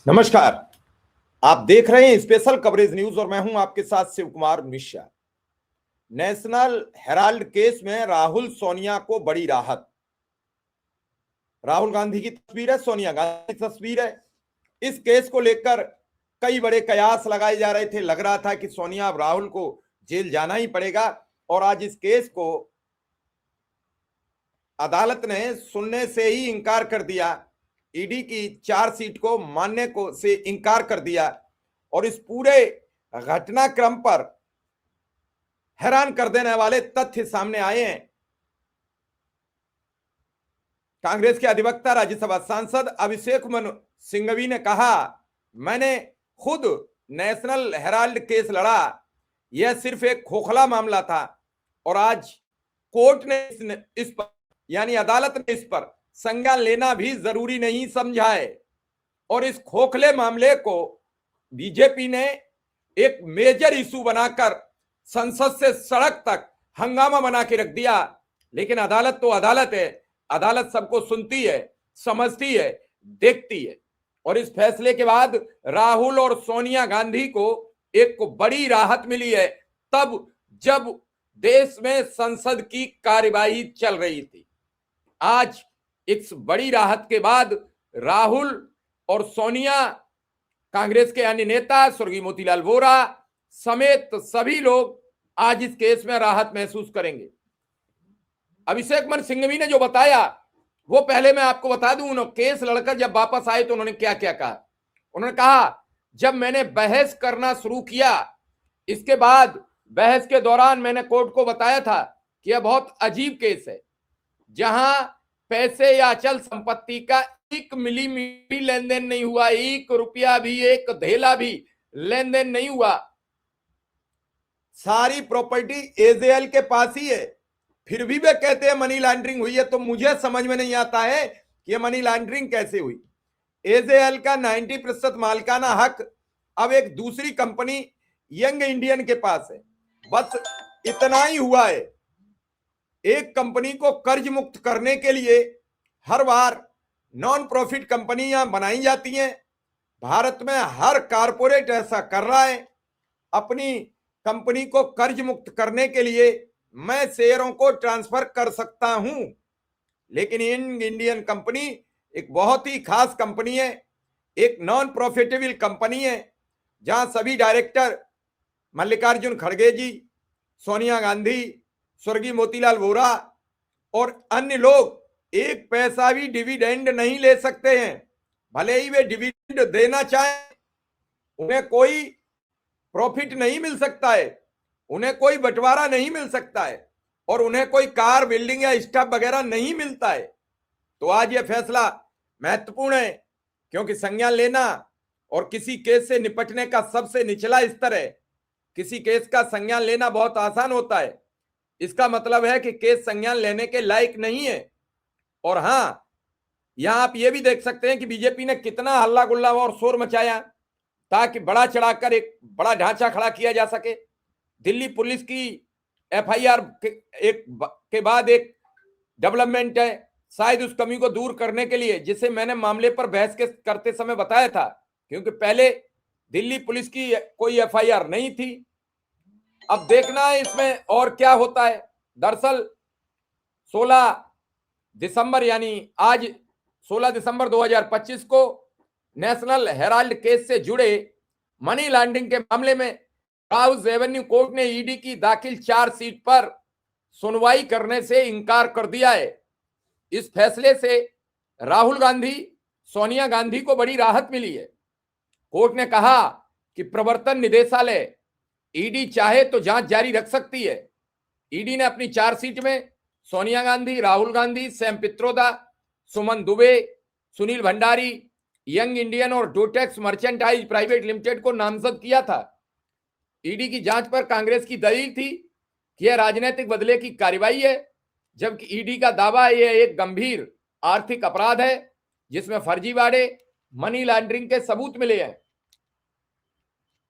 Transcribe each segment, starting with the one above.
नमस्कार। आप देख रहे हैं स्पेशल कवरेज न्यूज और मैं हूं आपके साथ Shiv Kumar Mishra. National Herald case में राहुल सोनिया को बड़ी राहत। राहुल गांधी की तस्वीर है, सोनिया गांधी की तस्वीर है। इस केस को लेकर कई बड़े कयास लगाए जा रहे थे। लग रहा था कि सोनिया अब राहुल को जेल जाना ही पड़ेगा और आज इस केस को अदालत ने सुनने से ही इंकार कर दिया। ईडी की चार्जशीट को मानने को से इंकार कर दिया और इस पूरे घटनाक्रम पर हैरान कर देने वाले तथ्य सामने आए हैं। कांग्रेस के अधिवक्ता राज्यसभा सांसद अभिषेक मनु सिंघवी ने कहा, मैंने खुद नेशनल हेराल्ड केस लड़ा, यह सिर्फ एक खोखला मामला था और आज कोर्ट ने इस पर यानी अदालत ने इस पर संज्ञान लेना भी जरूरी नहीं समझा है और इस खोखले मामले को बीजेपी ने एक मेजर इशू बनाकर संसद से सड़क तक हंगामा बना के रख दिया। लेकिन अदालत तो अदालत है, अदालत सबको सुनती है, समझती है, देखती है और इस फैसले के बाद राहुल और सोनिया गांधी को एक बड़ी राहत मिली है तब जब देश में संसद की कार्यवाही चल रही थी। आज इस बड़ी राहत के बाद राहुल और सोनिया, कांग्रेस के अन्य नेता स्वर्गीय मोतीलाल वोरा समेत सभी लोग आज इस केस में राहत महसूस करेंगे। अभिषेक मनु सिंघवी ने जो बताया वो पहले मैं आपको बता दूं। केस लड़कर जब वापस आए तो उन्होंने क्या क्या कहा। उन्होंने कहा, जब मैंने बहस करना शुरू किया, इसके बाद बहस के दौरान मैंने कोर्ट को बताया था कि यह बहुत अजीब केस है जहां पैसे या अचल संपत्ति का 1 मिलीमीटर लेन देन नहीं हुआ, 1 रुपया भी, 1 धेला भी लेन देन नहीं हुआ। सारी प्रॉपर्टी एजेएल के पास ही है, फिर भी वे कहते हैं मनी लॉन्ड्रिंग हुई है। तो मुझे समझ में नहीं आता है कि यह मनी लॉन्ड्रिंग कैसे हुई। एजेएल का 90% मालिकाना हक अब एक दूसरी कंपनी यंग इंडियन के पास है। बस इतना ही हुआ है। एक कंपनी को कर्ज मुक्त करने के लिए हर बार नॉन प्रॉफिट कंपनियां बनाई जाती हैं। भारत में हर कारपोरेट ऐसा कर रहा है। अपनी कंपनी को कर्ज मुक्त करने के लिए मैं शेयरों को ट्रांसफर कर सकता हूं, लेकिन यंग इंडियन कंपनी एक बहुत ही खास कंपनी है, एक नॉन प्रॉफिटेबल कंपनी है जहां सभी डायरेक्टर मल्लिकार्जुन खड़गे जी, सोनिया गांधी, स्वर्गीय मोतीलाल वोरा और अन्य लोग 1 पैसा भी डिविडेंड नहीं ले सकते हैं। भले ही वे डिविडेंड देना चाहें, उन्हें कोई प्रॉफिट नहीं मिल सकता है, उन्हें कोई बंटवारा नहीं मिल सकता है और उन्हें कोई कार, बिल्डिंग या स्टाफ वगैरह नहीं मिलता है। तो आज यह फैसला महत्वपूर्ण है क्योंकि संज्ञान लेना और किसी केस से निपटने का सबसे निचला स्तर है। किसी केस का संज्ञान लेना बहुत आसान होता है, इसका मतलब है कि केस संज्ञान लेने के लायक नहीं है। और हां, यहां आप ये भी देख सकते हैं कि बीजेपी ने कितना हल्ला गुल्ला और शोर मचाया ताकि बड़ा चढ़ाकर एक बड़ा ढांचा खड़ा किया जा सके। दिल्ली पुलिस की एफआईआर के बाद एक डेवलपमेंट है, शायद उस कमी को दूर करने के लिए, जिसे मैंने मामले पर बहस करते समय बताया था, क्योंकि पहले दिल्ली पुलिस की कोई एफआईआर नहीं थी। अब देखना है इसमें और क्या होता है। दरअसल 16 दिसंबर यानी आज 16 दिसंबर 2025 को नेशनल हेराल्ड केस से जुड़े मनी लॉन्ड्रिंग के मामले में राउस एवेन्यू कोर्ट ने ईडी की दाखिल चार्जशीट पर सुनवाई करने से इंकार कर दिया है। इस फैसले से राहुल गांधी, सोनिया गांधी को बड़ी राहत मिली है। कोर्ट ने कहा कि प्रवर्तन निदेशालय ईडी चाहे तो जांच जारी रख सकती है। ईडी ने अपनी चार्जशीट में सोनिया गांधी, राहुल गांधी, सैम पित्रोदा, सुमन दुबे, सुनील भंडारी, यंग इंडियन और डोटेक्स मर्चेंटाइज प्राइवेट लिमिटेड को नामजद किया था। ईडी की जांच पर कांग्रेस की दलील थी कि यह राजनीतिक बदले की कार्रवाई है, जबकि ईडी का दावा यह एक गंभीर आर्थिक अपराध है जिसमें फर्जीवाड़े, मनी लॉन्ड्रिंग के सबूत मिले हैं।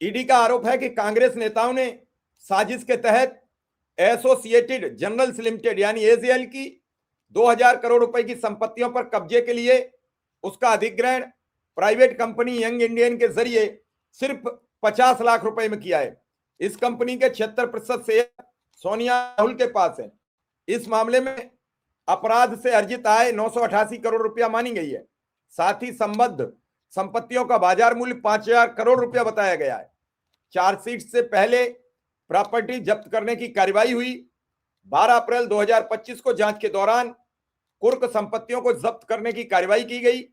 ईडी का आरोप है कि कांग्रेस नेताओं ने साजिश के तहत एसोसिएटेड जनरल्स लिमिटेड यानी एजेएल की 2000 करोड़ रुपए की संपत्तियों पर कब्जे के लिए उसका अधिग्रहण, प्राइवेट कंपनी यंग इंडियन के जरिए सिर्फ 50 लाख रुपए में किया है। इस कंपनी के 76% शेयर सोनिया राहुल के पास है। इस मामले में अपराध से अर्जित आय 988 करोड़ रुपया मानी गई है। साथ ही संबद्ध संपत्तियों का बाजार मूल्य 5000 करोड़ रुपया बताया गया है। चार्जशीट से पहले प्रॉपर्टी जब्त करने की कार्रवाई हुई। 12 अप्रैल 2025 को जांच के दौरान कुर्क संपत्तियों को जब्त करने की कार्रवाई की गई।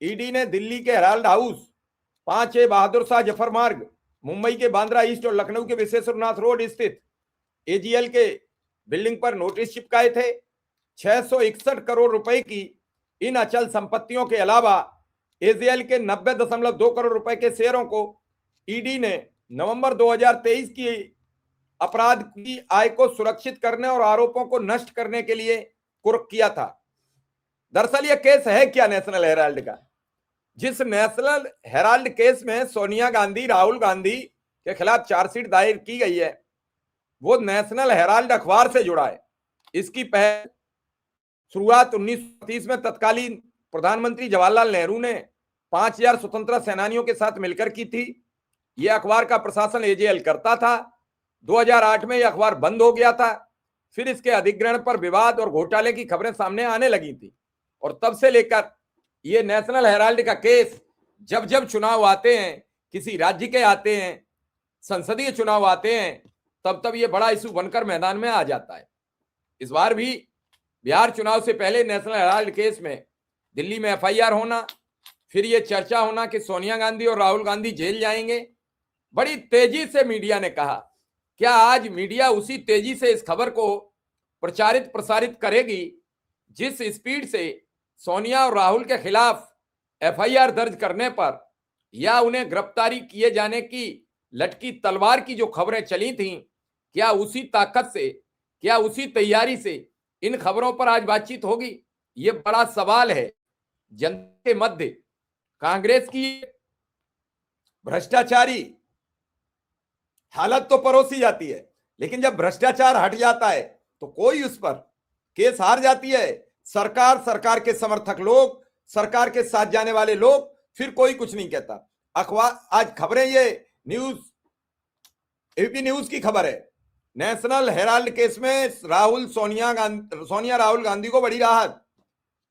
ईडी ने दिल्ली के Herald house, 5A Bahadur Shah Zafar मार्ग, मुंबई के बांद्रा ईस्ट और लखनऊ के विशेश्वरनाथ रोड स्थित एजीएल के बिल्डिंग पर नोटिस चिपकाए थे। 661 करोड़ रुपए की इन अचल संपत्तियों के अलावा एजीएल के 90.2 करोड़ रुपए के शेयरों को ईडी ने नवंबर 2023 की अपराध की आय को सुरक्षित करने और आरोपों को नष्ट करने के लिए कुर्क किया था। दरअसल यह केस है क्या नेशनल हेराल्ड का? जिस नेशनल हेराल्ड केस में सोनिया गांधी, राहुल गांधी के खिलाफ चार्जशीट दायर की गई है, वो नेशनल हेराल्ड अखबार से जुड़ा है। इसकी पहल शुरुआत 1930 में तत्कालीन प्रधानमंत्री जवाहरलाल नेहरू ने 5000 स्वतंत्रता सेनानियों के साथ मिलकर की थी। यह अखबार का प्रशासन एजेएल करता था। 2008 में यह अखबार बंद हो गया था। फिर इसके अधिग्रहण पर विवाद और घोटाले की खबरें सामने आने लगी थी और तब से लेकर ये नेशनल हेराल्ड का केस जब जब चुनाव आते हैं, किसी राज्य के आते हैं, संसदीय चुनाव आते हैं, तब तब ये बड़ा इशू बनकर मैदान में आ जाता है। इस बार भी बिहार चुनाव से पहले नेशनल हेराल्ड केस में दिल्ली में एफआईआर होना, फिर ये चर्चा होना कि सोनिया गांधी और राहुल गांधी जेल जाएंगे। बड़ी तेजी से मीडिया ने कहा, क्या आज मीडिया उसी तेजी से इस खबर को प्रचारित प्रसारित करेगी जिस स्पीड से सोनिया और राहुल के खिलाफ एफआईआर दर्ज करने पर या उन्हें गिरफ्तारी किए जाने की लटकी तलवार की जो खबरें चली थीं, क्या उसी ताकत से, क्या उसी तैयारी से इन खबरों पर आज बातचीत होगी? ये बड़ा सवाल है। जनता के मध्य कांग्रेस की भ्रष्टाचारी हालत तो परोसी जाती है, लेकिन जब भ्रष्टाचार हट जाता है तो कोई उस पर केस हार जाती है। सरकार, सरकार के समर्थक लोग, सरकार के साथ जाने वाले लोग, फिर कोई कुछ नहीं कहता। अखबार आज खबरें, ये न्यूज, एबीपी न्यूज की खबर है, नेशनल हेराल्ड केस में सोनिया राहुल गांधी को बड़ी राहत।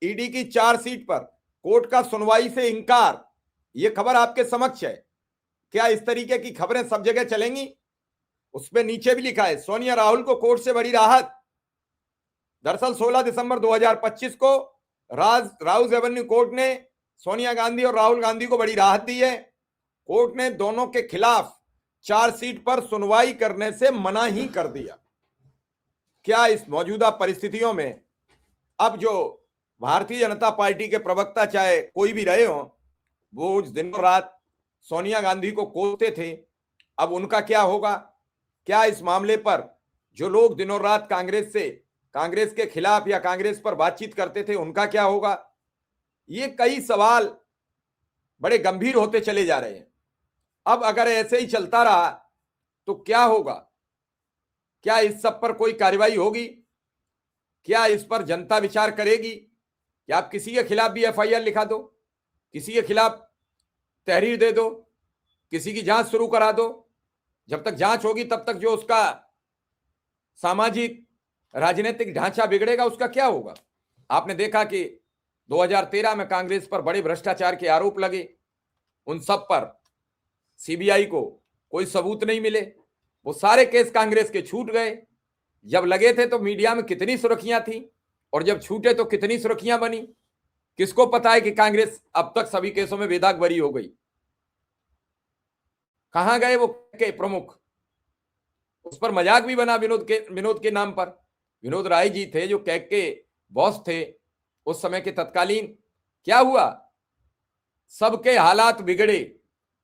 ईडी की चार्जशीट पर कोर्ट का सुनवाई से इंकार। यह खबर आपके समक्ष है। क्या इस तरीके की खबरें सब जगह चलेंगी? उसमें नीचे भी लिखा है, सोनिया राहुल को कोर्ट से बड़ी राहत। दरअसल 16 दिसंबर 2025 को राउज एवेन्यू कोर्ट ने सोनिया गांधी और राहुल गांधी को बड़ी राहत दी है। कोर्ट ने दोनों के खिलाफ चार्जशीट पर सुनवाई करने से मना ही कर दिया। क्या इस मौजूदा परिस्थितियों में अब जो भारतीय जनता पार्टी के प्रवक्ता चाहे कोई भी रहे हो, वो दिनों रात सोनिया गांधी को कोसते थे, अब उनका क्या होगा? क्या इस मामले पर जो लोग दिनों रात कांग्रेस के खिलाफ या कांग्रेस पर बातचीत करते थे, उनका क्या होगा? ये कई सवाल बड़े गंभीर होते चले जा रहे हैं। अब अगर ऐसे ही चलता रहा तो क्या होगा? क्या इस सब पर कोई कार्रवाई होगी? क्या इस पर जनता विचार करेगी? क्या आप किसी के खिलाफ भी एफआईआर लिखा दो, किसी के खिलाफ तहरीर दे दो, किसी की जांच शुरू करा दो? जब तक जांच होगी तब तक जो उसका सामाजिक राजनीतिक ढांचा बिगड़ेगा, उसका क्या होगा? आपने देखा कि 2013 में कांग्रेस पर बड़े भ्रष्टाचार के आरोप लगे, उन सब पर सीबीआई को कोई सबूत नहीं मिले, वो सारे केस कांग्रेस के छूट गए। जब लगे थे तो मीडिया में कितनी सुर्खियां थी और जब छूटे तो कितनी सुर्खियां बनी। किसको पता है कि कांग्रेस अब तक सभी केसों में बेदाग बरी हो गई? कहां गए वो के प्रमुख? उस पर मजाक भी बना विनोद के नाम पर। विनोद राय जी थे जो कैग के बॉस थे उस समय के तत्कालीन। क्या हुआ? सबके हालात बिगड़े,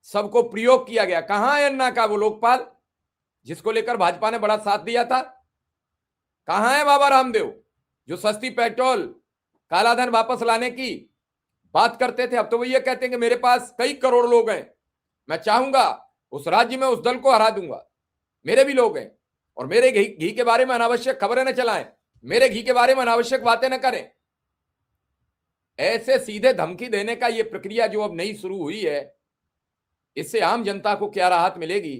सबको प्रयोग किया गया। कहां है अन्ना का वो लोकपाल जिसको लेकर भाजपा ने बड़ा साथ दिया था? कहां है बाबा रामदेव जो सस्ती पेट्रोल, कालाधन वापस लाने की बात करते थे? अब तो वो ये कहते हैं कि मेरे पास कई करोड़ लोग हैं, मैं चाहूंगा उस राज्य में उस दल को हरा दूंगा, मेरे भी लोग हैं, और मेरे घी के बारे में अनावश्यक खबरें न चलाएं, मेरे घी के बारे में अनावश्यक बातें न करें। ऐसे सीधे धमकी देने का ये प्रक्रिया जो अब नई शुरू हुई है, इससे आम जनता को क्या राहत मिलेगी?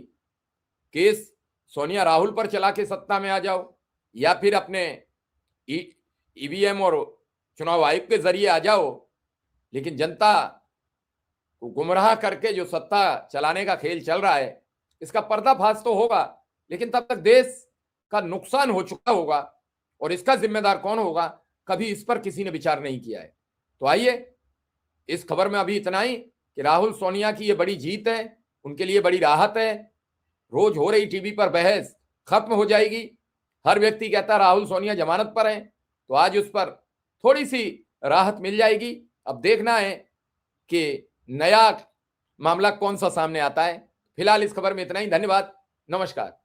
केस सोनिया राहुल पर चला के सत्ता में आ जाओ, या फिर अपने ईवीएम और चुनाव आयोग के जरिए आ जाओ, लेकिन जनता को गुमराह करके जो सत्ता चलाने का खेल चल रहा है, इसका पर्दाफाश तो होगा, लेकिन तब तक देश का नुकसान हो चुका होगा, और इसका जिम्मेदार कौन होगा, कभी इस पर किसी ने विचार नहीं किया है। तो आइए, इस खबर में अभी इतना ही कि राहुल सोनिया की ये बड़ी जीत है, उनके लिए बड़ी राहत है। रोज हो रही टीवी पर बहस खत्म हो जाएगी। हर व्यक्ति कहता है राहुल सोनिया जमानत पर हैं, तो आज उस पर थोड़ी सी राहत मिल जाएगी। अब देखना है कि नया मामला कौन सा सामने आता है। फिलहाल इस खबर में इतना ही। धन्यवाद, नमस्कार।